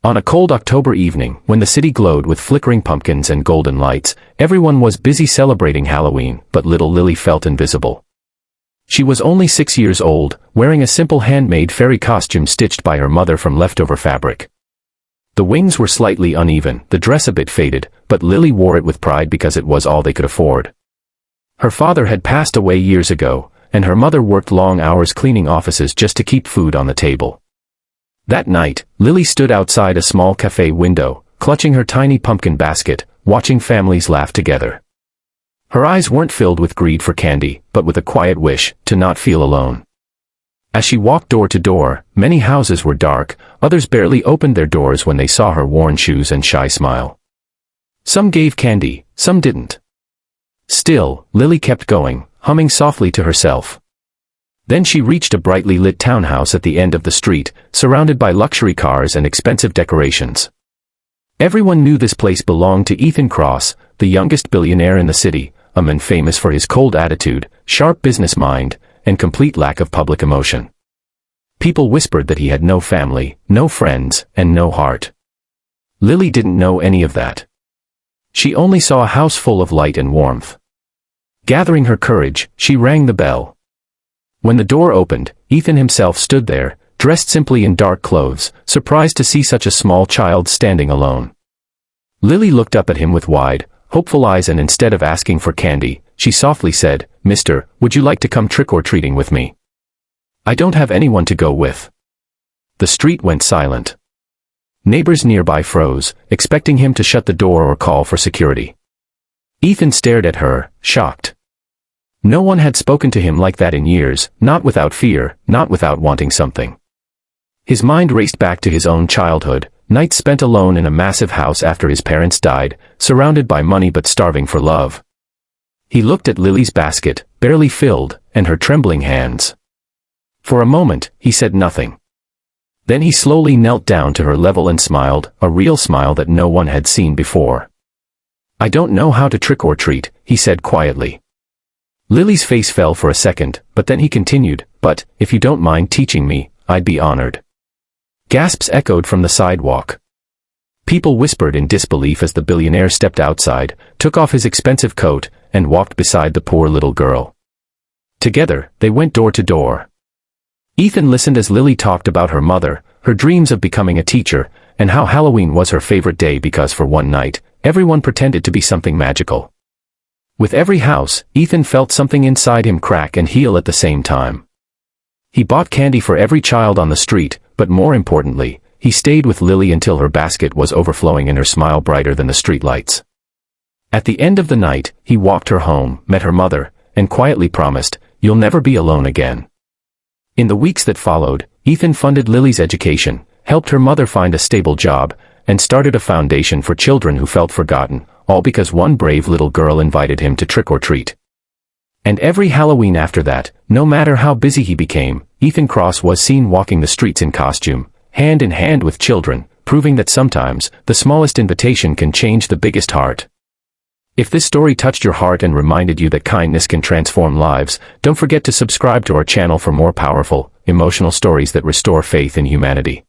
On a cold October evening, when the city glowed with flickering pumpkins and golden lights, everyone was busy celebrating Halloween, but little Lily felt invisible. She was only 6 years old, wearing a simple handmade fairy costume stitched by her mother from leftover fabric. The wings were slightly uneven, the dress a bit faded, but Lily wore it with pride because it was all they could afford. Her father had passed away years ago, and her mother worked long hours cleaning offices just to keep food on the table. That night, Lily stood outside a small cafe window, clutching her tiny pumpkin basket, watching families laugh together. Her eyes weren't filled with greed for candy, but with a quiet wish to not feel alone. As she walked door to door, many houses were dark, others barely opened their doors when they saw her worn shoes and shy smile. Some gave candy, some didn't. Still, Lily kept going, humming softly to herself. Then she reached a brightly lit townhouse at the end of the street, surrounded by luxury cars and expensive decorations. Everyone knew this place belonged to Ethan Cross, the youngest billionaire in the city, a man famous for his cold attitude, sharp business mind, and complete lack of public emotion. People whispered that he had no family, no friends, and no heart. Lily didn't know any of that. She only saw a house full of light and warmth. Gathering her courage, she rang the bell. When the door opened, Ethan himself stood there, dressed simply in dark clothes, surprised to see such a small child standing alone. Lily looked up at him with wide, hopeful eyes, and instead of asking for candy, she softly said, "Mister, would you like to come trick-or-treating with me? I don't have anyone to go with." The street went silent. Neighbors nearby froze, expecting him to shut the door or call for security. Ethan stared at her, shocked. No one had spoken to him like that in years, not without fear, not without wanting something. His mind raced back to his own childhood, nights spent alone in a massive house after his parents died, surrounded by money but starving for love. He looked at Lily's basket, barely filled, and her trembling hands. For a moment, he said nothing. Then he slowly knelt down to her level and smiled, a real smile that no one had seen before. "I don't know how to trick or treat," he said quietly. Lily's face fell for a second, but then he continued, "But, if you don't mind teaching me, I'd be honored." Gasps echoed from the sidewalk. People whispered in disbelief as the billionaire stepped outside, took off his expensive coat, and walked beside the poor little girl. Together, they went door to door. Ethan listened as Lily talked about her mother, her dreams of becoming a teacher, and how Halloween was her favorite day because for one night, everyone pretended to be something magical. With every house, Ethan felt something inside him crack and heal at the same time. He bought candy for every child on the street, but more importantly, he stayed with Lily until her basket was overflowing and her smile brighter than the streetlights. At the end of the night, he walked her home, met her mother, and quietly promised, "You'll never be alone again." In the weeks that followed, Ethan funded Lily's education, helped her mother find a stable job, and started a foundation for children who felt forgotten, all because one brave little girl invited him to trick or treat. And every Halloween after that, no matter how busy he became, Ethan Cross was seen walking the streets in costume, hand in hand with children, proving that sometimes, the smallest invitation can change the biggest heart. If this story touched your heart and reminded you that kindness can transform lives, don't forget to subscribe to our channel for more powerful, emotional stories that restore faith in humanity.